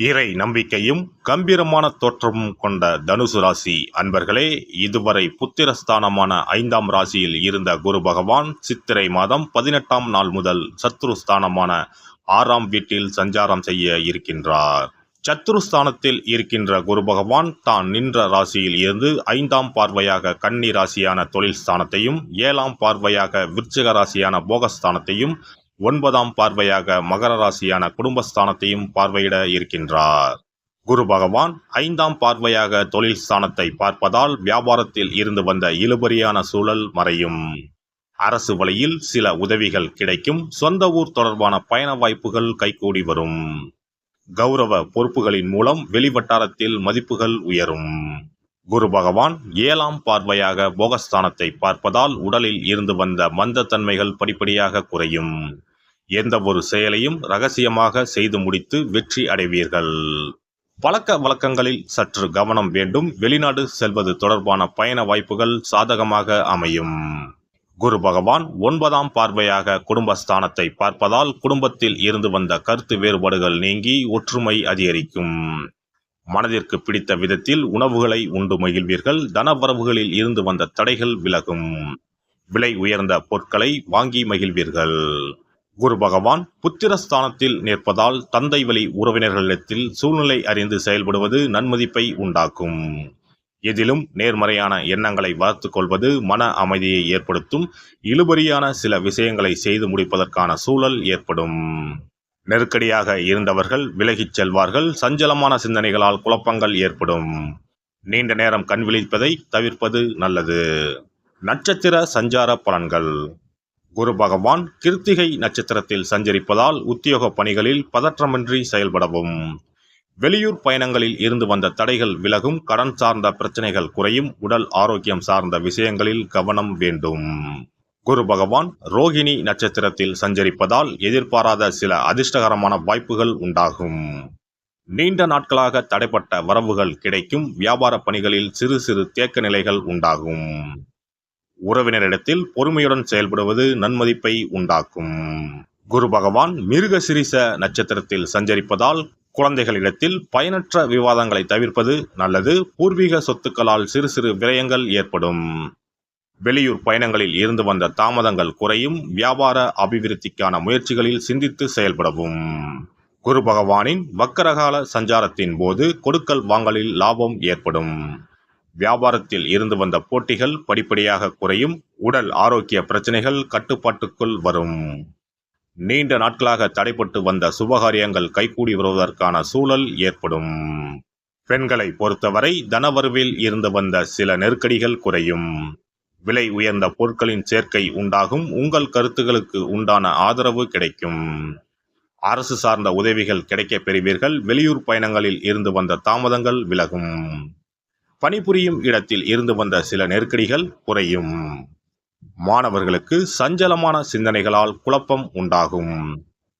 இறை நம்பிக்கையும் கம்பீரமான தோற்றமும் கொண்ட தனுசு ராசி அன்பர்களே, இதுவரை புத்திரஸ்தானமான 5ஆம் ராசியில் இருந்த குரு பகவான் சித்திரை மாதம் 18ஆம் நாள் முதல் சத்ருஸ்தானமான 6ஆம் வீட்டில் சஞ்சாரம் செய்ய இருக்கின்றார். சத்ருஸ்தானத்தில் இருக்கின்ற குரு பகவான் தான் நின்ற ராசியில் இருந்து 5ஆம் பார்வையாக கன்னி ராசியான தொழில் ஸ்தானத்தையும், 7ஆம் பார்வையாக விருச்சிக ராசியான போகஸ்தானத்தையும், 9ஆம் பார்வையாக மகர ராசியான குடும்பஸ்தானத்தையும் பார்வையிட இருக்கின்றார். குரு பகவான் 5ஆம் பார்வையாக தொழில் ஸ்தானத்தை பார்ப்பதால் வியாபாரத்தில் இருந்து வந்த இழுபறியான சூழல் மறையும். அரசு வழியில் சில உதவிகள் கிடைக்கும். சொந்த ஊர் தொடர்பான பயண வாய்ப்புகள் கைகூடி வரும். கௌரவ பொறுப்புகளின் மூலம் வெளிவட்டாரத்தில் மதிப்புகள் உயரும். குரு பகவான் 7ஆம் பார்வையாக போகஸ்தானத்தை பார்ப்பதால் உடலில் இருந்து வந்த மந்தத்தன்மைகள் படிப்படியாக குறையும். எந்த ஒரு செயலையும் ரகசியமாக செய்து முடித்து வெற்றி அடைவீர்கள். பழக்க வழக்கங்களில் சற்று கவனம் வேண்டும். வெளிநாடு செல்வது தொடர்பான பயண வாய்ப்புகள் சாதகமாக அமையும். குரு பகவான் 9ஆம் பார்வையாக குடும்பஸ்தானத்தை பார்ப்பதால் குடும்பத்தில் இருந்து வந்த கருத்து வேறுபாடுகள் நீங்கி ஒற்றுமை அதிகரிக்கும். மனதிற்கு பிடித்த விதத்தில் உணவுகளை உண்டு மகிழ்வீர்கள். தனவரவுகளில் இருந்து வந்த தடைகள் விலகும். விலை உயர்ந்த பொருட்களை வாங்கி மகிழ்வீர்கள். குரு பகவான் புத்திரஸ்தானத்தில் நிற்பதால் தந்தை வழி உறவினர்களிடத்தில் சூழ்நிலை அறிந்து செயல்படுவது நன்மதிப்பை உண்டாக்கும். எதிலும் நேர்மறையான எண்ணங்களை வளர்த்து கொள்வது மன அமைதியை ஏற்படுத்தும். இழுபறியான சில விஷயங்களை செய்து முடிப்பதற்கான சூழல் ஏற்படும். நெருக்கடியாக இருந்தவர்கள் விலகிச் செல்வார்கள். சஞ்சலமான சிந்தனைகளால் குழப்பங்கள் ஏற்படும். நீண்ட நேரம் கண் விழிப்பதை தவிர்ப்பது நல்லது. நட்சத்திர சஞ்சார பலன்கள். குரு பகவான் கிருத்திகை நட்சத்திரத்தில் சஞ்சரிப்பதால் உத்தியோக பணிகளில் பதற்றமின்றி செயல்படவும். வெளியூர் பயணங்களில் இருந்து வந்த தடைகள் விலகும். கடன் சார்ந்த பிரச்சனைகள் குறையும். உடல் ஆரோக்கியம் சார்ந்த விஷயங்களில் கவனம் வேண்டும். குரு பகவான் ரோகிணி நட்சத்திரத்தில் சஞ்சரிப்பதால் எதிர்பாராத சில அதிர்ஷ்டகரமான வாய்ப்புகள் உண்டாகும். நீண்ட நாட்களாக தடைப்பட்ட வரவுகள் கிடைக்கும். வியாபார பணிகளில் சிறு சிறு தேக்க நிலைகள் உண்டாகும். உறவினரிடத்தில் பொறுமையுடன் செயல்படுவது நன்மதிப்பை உண்டாக்கும். குரு பகவான் மிருகசிரிச நட்சத்திரத்தில் சஞ்சரிப்பதால் குழந்தைகளிடத்தில் பயனற்ற விவாதங்களை தவிர்ப்பது நல்லது. பூர்வீக சொத்துக்களால் சிறு சிறு விரயங்கள் ஏற்படும். வெளியூர் பயணங்களில் இருந்து வந்த தாமதங்கள் குறையும். வியாபார அபிவிருத்திக்கான முயற்சிகளில் சிந்தித்து செயல்படவும். குரு பகவானின் வக்கரகால சஞ்சாரத்தின் போது கொடுக்கல் வாங்கலில் லாபம் ஏற்படும். வியாபாரத்தில் இருந்து வந்த போட்டிகள் படிப்படியாக குறையும். உடல் ஆரோக்கிய பிரச்சனைகள் கட்டுப்பாட்டுக்குள் வரும். நீண்ட நாட்களாக தடைப்பட்டு வந்த சுபகாரியங்கள் கைகூடி வருவதற்கான சூழல் ஏற்படும். பெண்களை பொறுத்தவரை தனவரவில் இருந்து வந்த சில நெருக்கடிகள் குறையும். விலை உயர்ந்த பொருட்களின் சேர்க்கை உண்டாகும். உங்கள் கருத்துகளுக்கு உண்டான ஆதரவு கிடைக்கும். அரசு சார்ந்த உதவிகள் கிடைக்கப் பெறுவீர்கள். வெளியூர் பயணங்களில் இருந்து வந்த தாமதங்கள் விலகும். பணிபுரியும் இடத்தில் இருந்து வந்த சில நெருக்கடிகள் குறையும். மாணவர்களுக்கு சஞ்சலமான சிந்தனைகளால் குழப்பம் உண்டாகும்.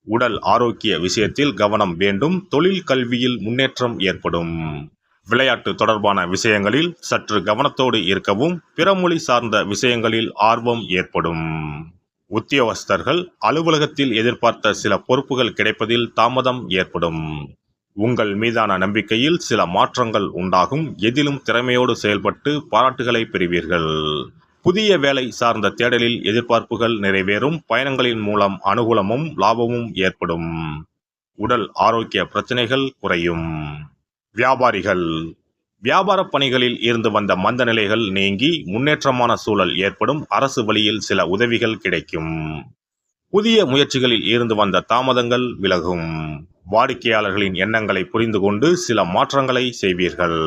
உடல் ஆரோக்கிய விஷயத்தில் கவனம் வேண்டும். தொழில் கல்வியில் முன்னேற்றம் ஏற்படும். விளையாட்டு தொடர்பான விஷயங்களில் சற்று கவனத்தோடு இருக்கவும். பிறமொழி சார்ந்த விஷயங்களில் ஆர்வம் ஏற்படும். உத்தியோகஸ்தர்கள் அலுவலகத்தில் எதிர்பார்த்த சில பொறுப்புகள் கிடைப்பதில் தாமதம் ஏற்படும். உங்கள் மீதான நம்பிக்கையில் சில மாற்றங்கள் உண்டாகும். எதிலும் திறமையோடு செயல்பட்டு பாராட்டுகளை பெறுவீர்கள். புதிய வேலை சார்ந்த தேடலில் எதிர்பார்ப்புகள் நிறைவேறும். பயணங்களின் மூலம் அனுகூலமும் லாபமும் ஏற்படும். உடல் ஆரோக்கிய பிரச்சனைகள் குறையும். வியாபாரிகள் வியாபார பணிகளில் இருந்து வந்த மந்த நிலைகள் நீங்கி முன்னேற்றமான சூழல் ஏற்படும். அரசு வழியில் சில உதவிகள் கிடைக்கும். புதிய முயற்சிகளில் இருந்து வந்த தாமதங்கள் விலகும். வாடிக்கையாளர்களின் எண்ணங்களை புரிந்து கொண்டு சில மாற்றங்களை செய்வீர்கள்.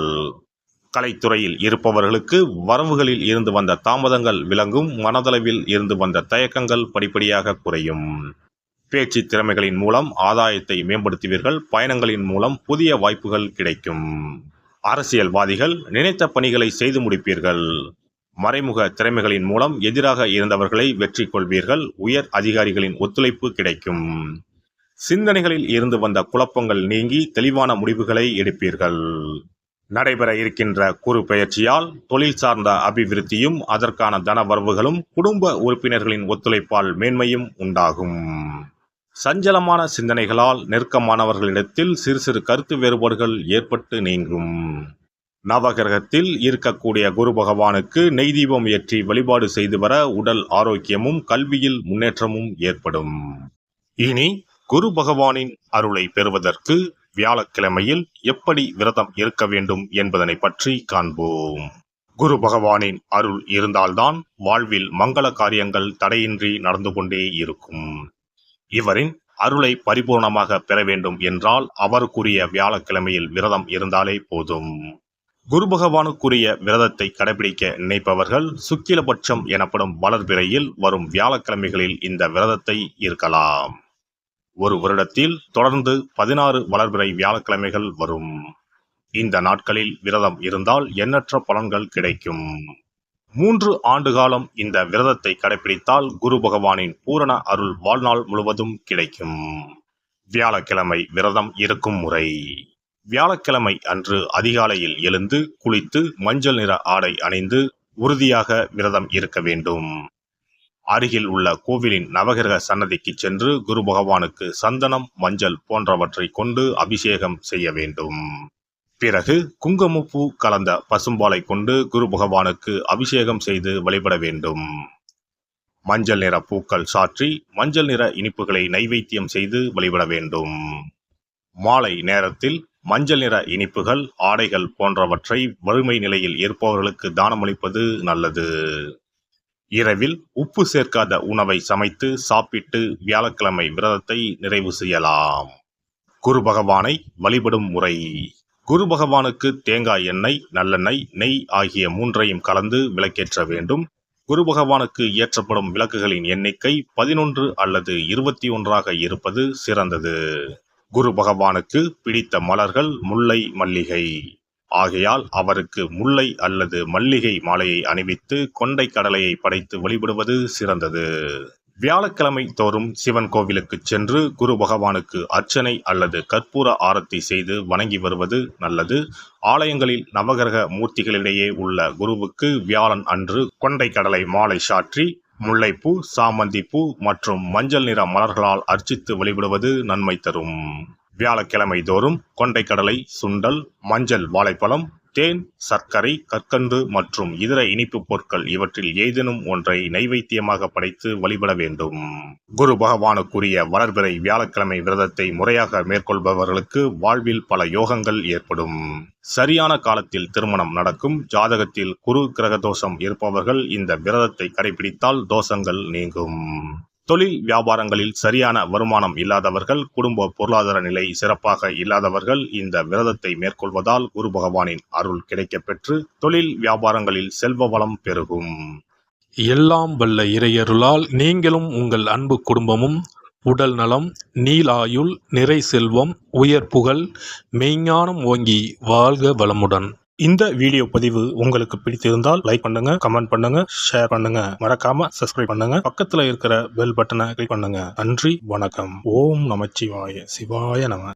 கலைத்துறையில் இருப்பவர்களுக்கு வரவுகளில் இருந்து வந்த தாமதங்கள் விலகும். மனதளவில் இருந்து வந்த தயக்கங்கள் படிப்படியாக குறையும். பேச்சு திறமைகளின் மூலம் ஆதாயத்தை மேம்படுத்துவீர்கள். பயணங்களின் மூலம் புதிய வாய்ப்புகள் கிடைக்கும். அரசியல்வாதிகள் நினைத்த பணிகளை செய்து முடிப்பீர்கள். மறைமுக திறமைகளின் மூலம் எதிராக இருந்தவர்களை வெற்றி கொள்வீர்கள். உயர் அதிகாரிகளின் ஒத்துழைப்பு கிடைக்கும். சிந்தனைகளில் இருந்து வந்த குழப்பங்கள் நீங்கி தெளிவான முடிவுகளை எடுப்பீர்கள். நடைபெற இருக்கின்ற குரு பெயர்ச்சியால் தொழில் சார்ந்த அபிவிருத்தியும் அதற்கான தன வரவுகளும் குடும்ப உறுப்பினர்களின் ஒத்துழைப்பால் மேன்மையும் உண்டாகும். சஞ்சலமான சிந்தனைகளால் நெருக்கமானவர்களிடத்தில் சிறு சிறு கருத்து வேறுபாடுகள் ஏற்பட்டு நீங்கும். நவகிரகத்தில் இருக்கக்கூடிய குரு பகவானுக்கு நெய் தீபம் ஏற்றி வழிபாடு செய்து வர உடல் ஆரோக்கியமும் கல்வியில் முன்னேற்றமும் ஏற்படும். இனி குரு பகவானின் அருளை பெறுவதற்கு வியாழக்கிழமையில் எப்படி விரதம் இருக்க வேண்டும் என்பதனை பற்றி காண்போம். குரு பகவானின் அருள் இருந்தால்தான் வாழ்வில் மங்கள காரியங்கள் தடையின்றி நடந்து கொண்டே இருக்கும். இவரின் அருளை பரிபூர்ணமாக பெற வேண்டும் என்றால் அவருக்குரிய வியாழக்கிழமையில் விரதம் இருந்தாலே போதும். குரு பகவானுக்குரிய விரதத்தை கடைபிடிக்க நினைப்பவர்கள் சுக்கிலபட்சம் எனப்படும் வளர்பிறையில் வரும் வியாழக்கிழமைகளில் இந்த விரதத்தை இருக்கலாம். ஒரு வருடத்தில் தொடர்ந்து 16 வளர்பிறை வியாழக்கிழமைகள் வரும். இந்த நாட்களில் விரதம் இருந்தால் எண்ணற்ற பலன்கள் கிடைக்கும். 3 ஆண்டு காலம் இந்த விரதத்தை கடைபிடித்தால் குரு பகவானின் பூரண அருள் வாழ்நாள் முழுவதும் கிடைக்கும். வியாழக்கிழமை விரதம் இருக்கும் முறை. வியாழக்கிழமை அன்று அதிகாலையில் எழுந்து குளித்து மஞ்சள் நிற ஆடை அணிந்து உறுதியாக விரதம் இருக்க வேண்டும். அருகில் உள்ள கோவிலின் நவகிரக சன்னதிக்கு சென்று குரு பகவானுக்கு சந்தனம், மஞ்சள் போன்றவற்றை கொண்டு அபிஷேகம் செய்ய வேண்டும். பிறகு குங்குமப்பூ கலந்த பசும்பாலை கொண்டு குரு பகவானுக்கு அபிஷேகம் செய்து வழிபட வேண்டும். மஞ்சள் நிற பூக்கள் சாற்றி மஞ்சள் நிற இனிப்புகளை நைவேத்தியம் செய்து வழிபட வேண்டும். மாலை நேரத்தில் மஞ்சள் நிற இனிப்புகள், ஆடைகள் போன்றவற்றை வறுமை நிலையில் இருப்பவர்களுக்கு தானமளிப்பது நல்லது. இரவில் உப்பு சேர்க்காத உணவை சமைத்து சாப்பிட்டு வியாழக்கிழமை விரதத்தை நிறைவு செய்யலாம். குரு பகவானை வழிபடும் முறை. குரு பகவானுக்கு தேங்காய் எண்ணெய், நல்லெண்ணெய், நெய் ஆகிய 3ஐயும் கலந்து விளக்கேற்ற வேண்டும். குரு பகவானுக்கு ஏற்றப்படும் விளக்குகளின் எண்ணிக்கை 11 அல்லது 21 இருப்பது சிறந்தது. குரு பகவானுக்கு பிடித்த மலர்கள் முல்லை, மல்லிகை. ஆகையால் அவருக்கு முல்லை அல்லது மல்லிகை மாலையை அணிவித்து கொண்டை கடலையை படைத்து வழிபடுவது சிறந்தது. வியாழக்கிழமை தோறும் சிவன் கோவிலுக்கு சென்று குரு பகவானுக்கு அர்ச்சனை அல்லது கற்பூர ஆரத்தி செய்து வணங்கி வருவது நல்லது. ஆலயங்களில் நவகிரக மூர்த்திகளிடையே உள்ள குருவுக்கு வியாழன் அன்று கொண்டை கடலை மாலை சாற்றி முல்லைப்பூ, சாமந்திப்பூ மற்றும் மஞ்சள் நிற மலர்களால் அர்ச்சித்து வழிபடுவது நன்மை தரும். வியாழக்கிழமை தோறும் கொண்டைக்கடலை, சுண்டல், மஞ்சள் வாழைப்பழம், தேன், சர்க்கரை, கற்கண்டு மற்றும் இதர இனிப்பு பொருட்கள் இவற்றில் ஏதேனும் ஒன்றை நைவேத்தியமாக படைத்து வழிபட வேண்டும். குரு பகவானுக்குரிய வளர்பிறை வியாழக்கிழமை விரதத்தை முறையாக மேற்கொள்பவர்களுக்கு வாழ்வில் பல யோகங்கள் ஏற்படும். சரியான காலத்தில் திருமணம் நடக்கும். ஜாதகத்தில் குரு கிரக தோஷம் இருப்பவர்கள் இந்த விரதத்தை கடைபிடித்தால் தோஷங்கள் நீங்கும். தொழில் வியாபாரங்களில் சரியான வருமானம் இல்லாதவர்கள், குடும்ப பொருளாதார நிலை சிறப்பாக இல்லாதவர்கள் இந்த விரதத்தை மேற்கொள்வதால் குரு பகவானின் அருள் கிடைக்கப்பெற்று தொழில் வியாபாரங்களில் செல்வ வளம் பெருகும். எல்லாம் வல்ல இறையருளால் நீங்களும் உங்கள் அன்பு குடும்பமும் உடல் நலம், நீலாயுள், நிறை செல்வம், உயர் புகழ், மெய்ஞானம் ஓங்கி வாழ்க வளமுடன். இந்த வீடியோ பதிவு உங்களுக்கு பிடித்திருந்தால் லைக் பண்ணுங்க, கமெண்ட் பண்ணுங்க, ஷேர் பண்ணுங்க, மறக்காம சப்ஸ்கிரைப் பண்ணுங்க, பக்கத்துல இருக்கிற பெல் பட்டனை கிளிக் பண்ணுங்க. நன்றி, வணக்கம். ஓம் நமச்சிவாய. சிவாய நம.